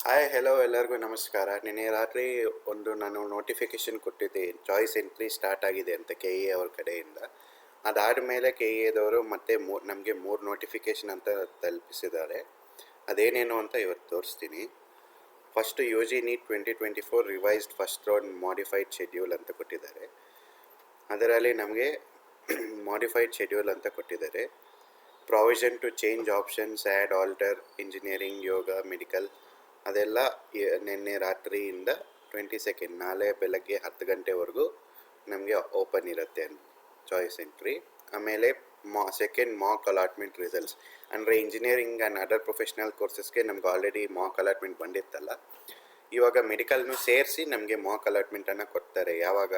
Hi hello ಎಲ್ಲರಿಗೂ ನಮಸ್ಕಾರ. ನಿನ್ನೆ ರಾತ್ರಿ ನಾನು ನೋಟಿಫಿಕೇಷನ್ ಕೊಟ್ಟಿದ್ದೆ, ಚಾಯ್ಸ್ ಎಂಟ್ರಿ ಸ್ಟಾರ್ಟ್ ಆಗಿದೆ ಅಂತ ಕೆ ಇ ಅವ್ರ ಕಡೆಯಿಂದ. ಅದಾದಮೇಲೆ ಕೆ ಇ ಎದವರು ಮತ್ತೆ ನಮಗೆ 3 ನೋಟಿಫಿಕೇಷನ್ ಅಂತ ತಲುಪಿಸಿದ್ದಾರೆ. ಅದೇನೇನು ಅಂತ ಇವತ್ತು ತೋರಿಸ್ತೀನಿ. First U G NEET 2024 revised first round modified schedule ಅಂತ ಕೊಟ್ಟಿದ್ದಾರೆ. ಅದರಲ್ಲಿ ನಮಗೆ ಮಾಡಿಫೈಡ್ ಶೆಡ್ಯೂಲ್ ಅಂತ ಕೊಟ್ಟಿದ್ದಾರೆ. Provision to change options, add, alter, engineering, yoga, medical ಅದೆಲ್ಲ ನಿನ್ನೆ ರಾತ್ರಿಯಿಂದ 22 ನಾಳೆ ಬೆಳಗ್ಗೆ 10 ಗಂಟೆವರೆಗೂ ನಮಗೆ ಓಪನ್ ಇರುತ್ತೆ ಚಾಯ್ಸ್ ಎಂಟ್ರಿ. ಆಮೇಲೆ ಸೆಕೆಂಡ್ ಮಾಕ್ ಅಲಾಟ್ಮೆಂಟ್ ರಿಸಲ್ಟ್ಸ್ ಅಂದರೆ ಇಂಜಿನಿಯರಿಂಗ್ ಆ್ಯಂಡ್ ಅದರ್ ಪ್ರೊಫೆಷ್ನಲ್ ಕೋರ್ಸಸ್ಗೆ ನಮ್ಗೆ ಆಲ್ರೆಡಿ ಮಾಕ್ ಅಲಾಟ್ಮೆಂಟ್ ಬಂದಿತ್ತಲ್ಲ, ಇವಾಗ ಮೆಡಿಕಲ್ನು ಸೇರಿಸಿ ನಮಗೆ ಮಾಕ್ ಅಲಾಟ್ಮೆಂಟನ್ನು ಕೊಡ್ತಾರೆ. ಯಾವಾಗ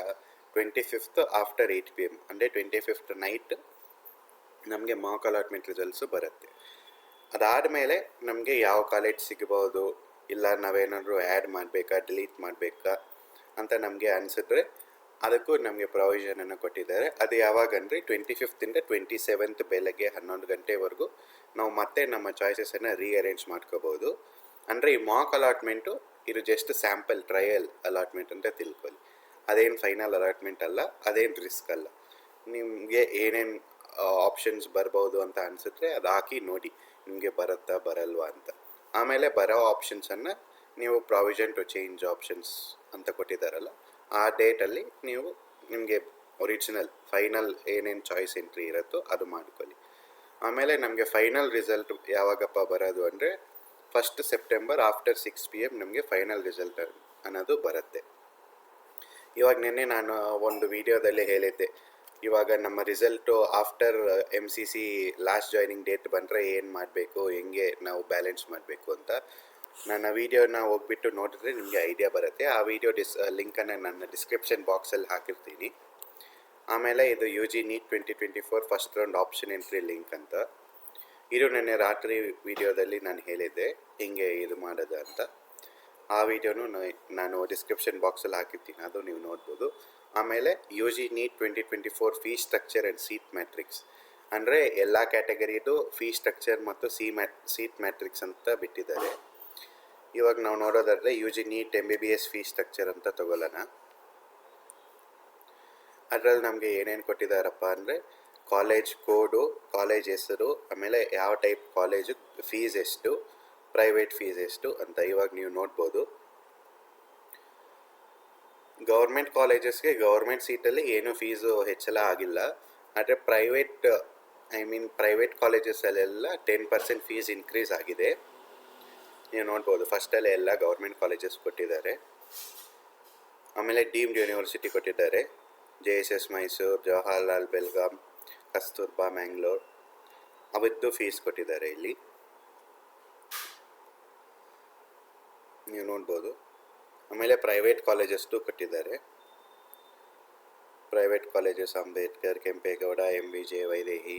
25th ಆಫ್ಟರ್ 8 PM ಅಂದರೆ 25th ನೈಟ್ ನಮಗೆ ಮಾಕ್ ಅಲಾಟ್ಮೆಂಟ್ ರಿಸಲ್ಟ್ಸು ಬರುತ್ತೆ. ಅದಾದಮೇಲೆ ನಮಗೆ ಯಾವ ಕಾಲೇಜ್ ಸಿಗಬಹುದು, ಇಲ್ಲ ನಾವೇನಾದರೂ ಆ್ಯಡ್ ಮಾಡಬೇಕಾ, ಡಿಲೀಟ್ ಮಾಡಬೇಕಾ ಅಂತ ನಮಗೆ ಅನಿಸಿದ್ರೆ ಅದಕ್ಕೂ ನಮಗೆ ಪ್ರಾವಿಷನನ್ನು ಕೊಟ್ಟಿದ್ದಾರೆ. ಅದು ಯಾವಾಗಂದರೆ 25th 27th ಬೆಳಗ್ಗೆ 11 ಗಂಟೆವರೆಗೂ ನಾವು ಮತ್ತೆ ನಮ್ಮ ಚಾಯ್ಸಸನ್ನು ರೀಅರೇಂಜ್ ಮಾಡ್ಕೋಬೋದು. ಅಂದರೆ ಈ ಮಾಕ್ ಅಲಾಟ್ಮೆಂಟು ಇದು ಜಸ್ಟ್ ಸ್ಯಾಂಪಲ್ ಟ್ರಯಲ್ ಅಲಾಟ್ಮೆಂಟ್ ಅಂತ ತಿಳ್ಕೊಳ್ಳಿ. ಅದೇನು ಫೈನಲ್ ಅಲಾಟ್ಮೆಂಟ್ ಅಲ್ಲ, ಅದೇನು ರಿಸ್ಕ್ ಅಲ್ಲ. ನಿಮಗೆ ಏನೇನು ಆಪ್ಷನ್ಸ್ ಬರ್ಬೋದು ಅಂತ ಅನಿಸಿದ್ರೆ ಅದು ಹಾಕಿ ನೋಡಿ ನಿಮಗೆ ಬರುತ್ತಾ ಬರಲ್ವಾ ಅಂತ. ಆಮೇಲೆ ಬರೋ ಆಪ್ಷನ್ಸನ್ನು ನೀವು ಪ್ರಾವಿಷನ್ ಟು ಚೇಂಜ್ ಆಪ್ಷನ್ಸ್ ಅಂತ ಕೊಟ್ಟಿದ್ದಾರಲ್ಲ, ಆ ಡೇಟಲ್ಲಿ ನೀವು ನಿಮಗೆ ಒರಿಜಿನಲ್ ಫೈನಲ್ ಏನೇನು ಚಾಯ್ಸ್ ಎಂಟ್ರಿ ಇರುತ್ತೋ ಅದು ಮಾಡ್ಕೊಳ್ಳಿ. ಆಮೇಲೆ ನಮಗೆ ಫೈನಲ್ ರಿಸಲ್ಟ್ ಯಾವಾಗಪ್ಪ ಬರೋದು ಅಂದರೆ 1st ಸೆಪ್ಟೆಂಬರ್ ಆಫ್ಟರ್ 6 PM ನಮಗೆ ಫೈನಲ್ ರಿಸಲ್ಟ್ ಅನ್ನೋದು ಬರುತ್ತೆ. ಇವಾಗ ನಿನ್ನೆ ನಾನು ಒಂದು ವಿಡಿಯೋದಲ್ಲಿ ಹೇಳಿದ್ದೆ, ಇವಾಗ ನಮ್ಮ result after MCC last joining date ಬಂದರೆ ಏನು ಮಾಡಬೇಕು, ಹೆಂಗೆ ನಾವು ಬ್ಯಾಲೆನ್ಸ್ ಮಾಡಬೇಕು ಅಂತ. ನನ್ನ ವೀಡಿಯೋನ ಹೋಗ್ಬಿಟ್ಟು ನೋಡಿದ್ರೆ ನಿಮಗೆ ಐಡಿಯಾ ಬರುತ್ತೆ. ಆ ವಿಡಿಯೋ ಲಿಂಕನ್ನು ನನ್ನ ಡಿಸ್ಕ್ರಿಪ್ಷನ್ ಬಾಕ್ಸಲ್ಲಿ ಹಾಕಿರ್ತೀನಿ. ಆಮೇಲೆ ಇದು you G NEET 2024 first round option entry link ಅಂತ. ಇದು ನಿನ್ನೆ ರಾತ್ರಿ ವಿಡಿಯೋದಲ್ಲಿ ನಾನು ಹೇಳಿದ್ದೆ ಹಿಂಗೆ ಇದು ಮಾಡೋದು ಅಂತ. ಆ ವಿಡಿಯೋನು ನಾನು ಡಿಸ್ಕ್ರಿಪ್ಷನ್ ಬಾಕ್ಸಲ್ಲಿ ಹಾಕಿರ್ತೀನಿ, ಅದು ನೀವು ನೋಡ್ಬೋದು. ಆಮೇಲೆ you G NEET 2024 fee structure and seat matrix ಅಂದರೆ ಎಲ್ಲ ಕ್ಯಾಟಗರಿದು ಫೀ ಸ್ಟ್ರಕ್ಚರ್ ಮತ್ತು ಸೀಟ್ ಮ್ಯಾಟ್ರಿಕ್ಸ್ ಅಂತ ಬಿಟ್ಟಿದ್ದಾರೆ. ಇವಾಗ ನಾವು ನೋಡೋದಾದರೆ you G neat MBBS fee structure ಅಂತ ತಗೊಳ್ಳೋಣ. ಅದರಲ್ಲಿ ನಮಗೆ ಏನೇನು ಕೊಟ್ಟಿದ್ದಾರಪ್ಪ ಅಂದರೆ ಕಾಲೇಜ್ ಕೋಡು, ಕಾಲೇಜ್ ಹೆಸರು, ಆಮೇಲೆ ಯಾವ ಟೈಪ್ ಕಾಲೇಜು, ಫೀಸ್ ಎಷ್ಟು, ಪ್ರೈವೇಟ್ ಫೀಸ್ ಎಷ್ಟು ಅಂತ ಇವಾಗ ನೀವು ನೋಡ್ಬೋದು. ಗೌರ್ಮೆಂಟ್ ಕಾಲೇಜಸ್ಗೆ ಗೌರ್ಮೆಂಟ್ ಸೀಟಲ್ಲಿ ಏನೂ ಫೀಸು ಹೆಚ್ಚಳ ಆಗಿಲ್ಲ. ಆದರೆ ಪ್ರೈವೇಟ್ ಕಾಲೇಜಸಲ್ಲೆಲ್ಲ 10% ಫೀಸ್ ಇನ್ಕ್ರೀಸ್ ಆಗಿದೆ. ನೀವು ನೋಡ್ಬೋದು, ಫಸ್ಟಲ್ಲೇ ಎಲ್ಲ ಗೌರ್ಮೆಂಟ್ ಕಾಲೇಜಸ್ ಕೊಟ್ಟಿದ್ದಾರೆ. ಆಮೇಲೆ ಡೀಮ್ಡ್ ಯೂನಿವರ್ಸಿಟಿ ಕೊಟ್ಟಿದ್ದಾರೆ, JSS ಮೈಸೂರು, ಜವಾಹರ್ಲಾಲ್ ಬೆಲ್ಗಾಮ್, ಕಸ್ತೂರ್ಬಾ ಮ್ಯಾಂಗ್ಳೂರ್, ಅವತ್ತು ಫೀಸ್ ಕೊಟ್ಟಿದ್ದಾರೆ ಇಲ್ಲಿ ನೀವು ನೋಡ್ಬೋದು. ಆಮೇಲೆ ಪ್ರೈವೇಟ್ ಕಾಲೇಜಸ್ಟು ಕೊಟ್ಟಿದ್ದಾರೆ. Private colleges Ambedkar, Kempegowda, MBJ, Vaidehi,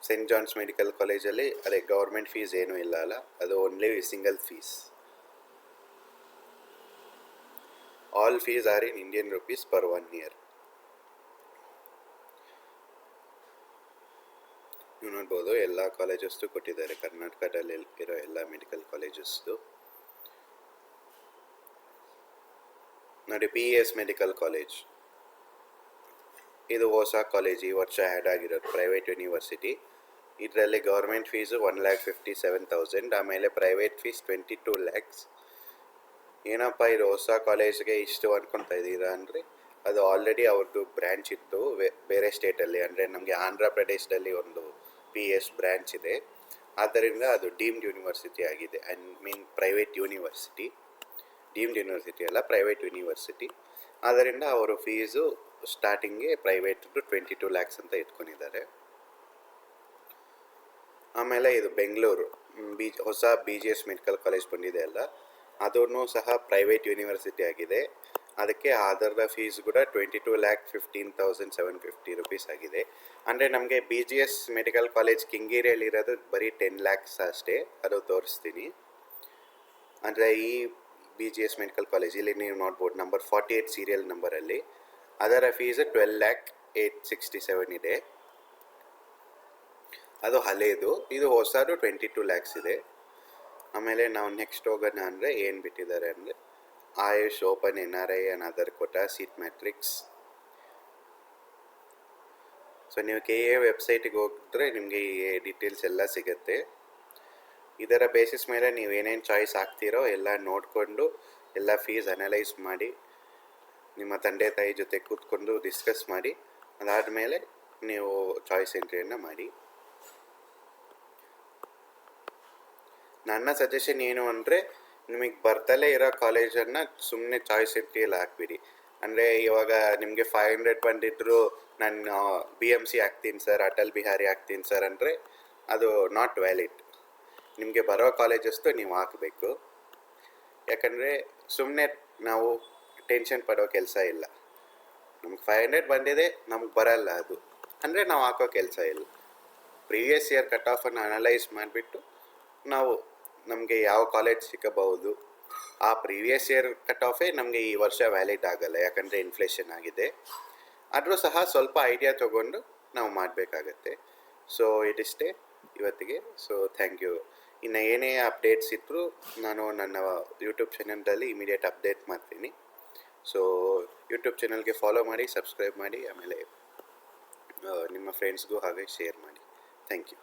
saint John's medical ಕಾಲೇಜಲ್ಲಿ ಅದೇ ಗೌರ್ಮೆಂಟ್ ಫೀಸ್ ಏನೂ ಇಲ್ಲ ಅಲ್ಲ, ಅದು only single fees. All fees are in Indian rupees per 1 year. ನೀವು ನೋಡ್ಬೋದು ಎಲ್ಲ ಕಾಲೇಜಸ್ದು ಕೊಟ್ಟಿದ್ದಾರೆ, ಕರ್ನಾಟಕದಲ್ಲಿ ಇರೋ ಎಲ್ಲ ಮೆಡಿಕಲ್ ಕಾಲೇಜಸ್ದು. ನೋಡಿ, PES ಮೆಡಿಕಲ್ ಕಾಲೇಜ್ ಇದು ಹೊಸ ಕಾಲೇಜ್, ಈ ವರ್ಷ ಆ್ಯಡ್ ಆಗಿರೋದು, ಪ್ರೈವೇಟ್ ಯೂನಿವರ್ಸಿಟಿ. ಇದರಲ್ಲಿ ಗೌರ್ಮೆಂಟ್ ಫೀಸು 1,57,000, ಆಮೇಲೆ ಪ್ರೈವೇಟ್ ಫೀಸ್ 22 lakhs. ಏನಪ್ಪ ಇದು ಹೊಸ ಕಾಲೇಜ್ಗೆ ಇಷ್ಟು ಅಂದ್ಕೊತಾ ಇದ್ದೀರಾ ಅಂದರೆ, ಅದು ಆಲ್ರೆಡಿ ಅವ್ರದ್ದು ಬ್ರ್ಯಾಂಚ್ ಇತ್ತು ಬೇರೆ ಸ್ಟೇಟಲ್ಲಿ. ಅಂದರೆ ನಮಗೆ ಆಂಧ್ರ ಪ್ರದೇಶದಲ್ಲಿ ಒಂದು PES ಬ್ರ್ಯಾಂಚ್ ಇದೆ, ಆದ್ದರಿಂದ ಅದು ಡೀಮ್ಡ್ ಯೂನಿವರ್ಸಿಟಿ ಆಗಿದೆ. ಪ್ರೈವೇಟ್ ಯೂನಿವರ್ಸಿಟಿ, ಡೀಮ್ಡ್ ಯೂನಿವರ್ಸಿಟಿ ಅಲ್ಲ, ಪ್ರೈವೇಟ್ ಯೂನಿವರ್ಸಿಟಿ. ಆದ್ದರಿಂದ ಅವರು ಫೀಸು ಸ್ಟಾರ್ಟಿಂಗ್ಗೆ ಪ್ರೈವೇಟ್ದು 22 lakhs ಅಂತ ಇಟ್ಕೊಂಡಿದ್ದಾರೆ. ಆಮೇಲೆ ಇದು ಬೆಂಗಳೂರು ಹೊಸ BGS ಮೆಡಿಕಲ್ ಕಾಲೇಜ್ ಬಂದಿದೆ ಅಲ್ಲ, ಅದೂ ಸಹ ಪ್ರೈವೇಟ್ ಯೂನಿವರ್ಸಿಟಿ ಆಗಿದೆ. ಅದಕ್ಕೆ ಅದರ ಫೀಸ್ ಕೂಡ 22,15,750 rupees ಆಗಿದೆ. ಅಂದರೆ ನಮಗೆ BGS ಮೆಡಿಕಲ್ ಕಾಲೇಜ್ ಕಿಂಗೇರಿಯಲ್ಲಿರೋದು ಬರೀ 10 lakhs ಅಷ್ಟೇ, ಅದು ತೋರಿಸ್ತೀನಿ. ಅಂದರೆ ಈ BGS ಮೆಡಿಕಲ್ ಕಾಲೇಜ್ ಇಲ್ಲಿ ನೀವು ನೋಡ್ಬೋದು, ನಂಬರ್ 48 ಸೀರಿಯಲ್ ನಂಬರಲ್ಲಿ ಅದರ ಫೀಸ್ 12,08,67 ಇದೆ. ಅದು ಹಳೇದು, ಇದು ಹೊಸದು 22 lakhs ಇದೆ. ಆಮೇಲೆ ನಾವು ನೆಕ್ಸ್ಟ್ ಹೋಗೋಣ ಅಂದರೆ ಏನು ಬಿಟ್ಟಿದ್ದಾರೆ ಅಂದರೆ AYUSH open NRI and other quota seat matrix. So ನೀವು KA ವೆಬ್ಸೈಟಿಗೆ ಹೋಗಿದ್ರೆ ನಿಮಗೆ ಈ ಡೀಟೇಲ್ಸ್ ಎಲ್ಲ ಸಿಗುತ್ತೆ. ಇದರ ಬೇಸಿಸ್ ಮೇಲೆ ನೀವು ಏನೇನು ಚಾಯ್ಸ್ ಆಗ್ತೀರೋ ಎಲ್ಲ ನೋಡಿಕೊಂಡು ಎಲ್ಲ ಫೀಸ್ ಅನಲೈಸ್ ಮಾಡಿ ನಿಮ್ಮ ತಂದೆ ತಾಯಿ ಜೊತೆ ಕೂತ್ಕೊಂಡು ಡಿಸ್ಕಸ್ ಮಾಡಿ ಅದಾದಮೇಲೆ ನೀವು ಚಾಯ್ಸ್ ಎಂಟ್ರಿಯನ್ನು ಮಾಡಿ. ನನ್ನ ಸಜೆಷನ್ ಏನು ಅಂದರೆ ನಿಮಗೆ ಬರ್ತಲೇ ಇರೋ ಕಾಲೇಜನ್ನು ಸುಮ್ಮನೆ ಚಾಯ್ಸ್ ಎಂಟ್ರಿಯಲ್ಲಿ ಹಾಕ್ಬಿಡಿ. ಅಂದರೆ ಇವಾಗ ನಿಮಗೆ 500 ಬಂದಿದ್ದರೂ ನಾನು BMC ಹಾಕ್ತೀನಿ ಸರ್, ಅಟಲ್ ಬಿಹಾರಿ ಹಾಕ್ತೀನಿ ಸರ್ ಅಂದರೆ ಅದು ನಾಟ್ ವ್ಯಾಲಿಡ್. ನಿಮಗೆ ಬರೋ ಕಾಲೇಜಸ್ತು ನೀವು ಹಾಕಬೇಕು. ಯಾಕಂದರೆ ಸುಮ್ಮನೆ ನಾವು ಟೆನ್ಷನ್ ಪಡೋ ಕೆಲಸ ಇಲ್ಲ. ನಮ್ಗೆ 500 ಬಂದಿದೆ, ನಮ್ಗೆ ಬರಲ್ಲ ಅದು ಅಂದರೆ ನಾವು ಹಾಕೋ ಕೆಲಸ ಇಲ್ಲ. ಪ್ರೀವಿಯಸ್ ಇಯರ್ ಕಟ್ ಆಫನ್ನು ಅನಲೈಸ್ ಮಾಡಿಬಿಟ್ಟು ನಾವು ನಮಗೆ ಯಾವ ಕಾಲೇಜ್ ಸಿಗಬಹುದು, ಆ ಪ್ರೀವಿಯಸ್ ಇಯರ್ ಕಟ್ ಆಫೇ ನಮಗೆ ಈ ವರ್ಷ ವ್ಯಾಲಿಡ್ ಆಗಲ್ಲ ಯಾಕಂದರೆ ಇನ್ಫ್ಲೇಷನ್ ಆಗಿದೆ. ಆದರೂ ಸಹ ಸ್ವಲ್ಪ ಐಡಿಯಾ ತೊಗೊಂಡು ನಾವು ಮಾಡಬೇಕಾಗತ್ತೆ. ಸೊ ಇದಿಷ್ಟೇ ಇವತ್ತಿಗೆ. So thank you. ಇನ್ನು ಏನೇ ಅಪ್ಡೇಟ್ಸ್ ಇದ್ದರೂ ನಾನು ನನ್ನ ಯೂಟ್ಯೂಬ್ ಚಾನಲ್ದಲ್ಲಿ ಇಮಿಡಿಯೇಟ್ ಅಪ್ಡೇಟ್ ಮಾಡ್ತೀನಿ. ಸೊ ಯೂಟ್ಯೂಬ್ ಚಾನಲ್ಗೆ ಫಾಲೋ ಮಾಡಿ, ಸಬ್ಸ್ಕ್ರೈಬ್ ಮಾಡಿ, ಆಮೇಲೆ ನಿಮ್ಮ ಫ್ರೆಂಡ್ಸ್ಗೂ ಹಾಗೆ ಶೇರ್ ಮಾಡಿ. Thank you.